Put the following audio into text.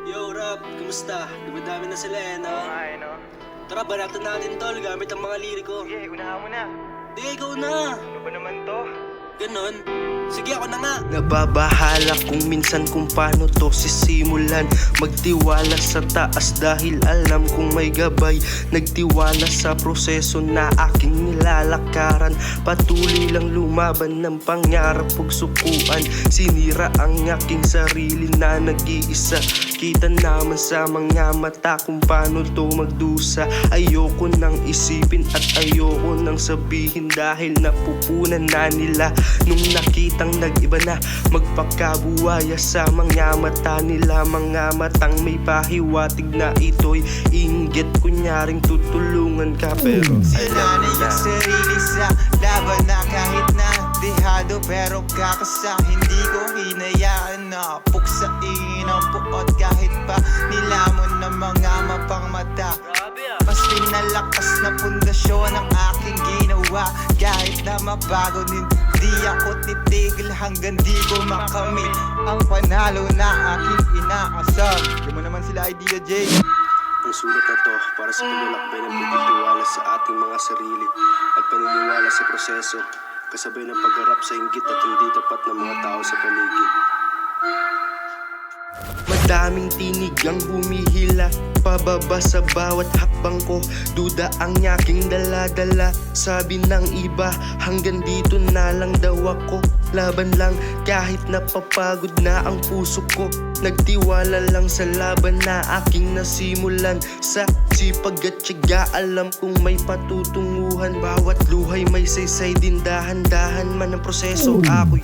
Yo, Rap, kumusta? Dumadami na sila no? No? Tara, banatan natin tol, gamit ang mga liriko. Sige, unahan mo na. Di, ikaw na. Ano ba naman to? Ganon. Sige, ako na nga. Nababahala kung minsan kung paano to sisimulan. Magtiwala sa taas dahil alam kong may gabay. Nagtiwala sa proseso na aking nilalakaran. Patuloy lang lumaban ng pangarap ug sukuan. Sinira ang aking sarili na nag-iisa. Kita naman sa mga mata kung paano to magdusa. Ayoko nang isipin at ayoko nang sabihin dahil napupunan na nila. Nung nakitang nag-iba na magpakabuwaya sa mga mata nila. Mga matang may pahiwatig na ito'y inggit. Kunyaring tutulungan ka pero Sila na yung sarili sa laban na kahit na dehado pero kakasa hindi ko hinayaan na puksain ang puot kahit pa nilamon ng mga mapang mata. Mas pinalakas na pundasyon ang aking ginawa kahit na mabago hindi ako titigil hanggang di ko makamit ang panalo na aking inaasam. Yung mo naman sila Idea J. Ang sulat na to para sa paglalakbay ng pagtitiwala sa ating mga sarili at paniniwala sa proseso, kasabay ng pagharap sa inggit at hindi tapat ng mga tao sa paligid. madaming tinig ang humihila pababa sa bawat hakbang ko. Duda ang aking dala-dala. Sabi ng iba hanggang dito na lang daw ako. Laban lang kahit napapagod na ang puso ko. Nagtiwala lang sa laban na aking nasimulan. Sa sipag at tiyaga alam kong may patutunguhan. Bawat luhay may saysay din, dahan-dahan man ang proseso. Ako'y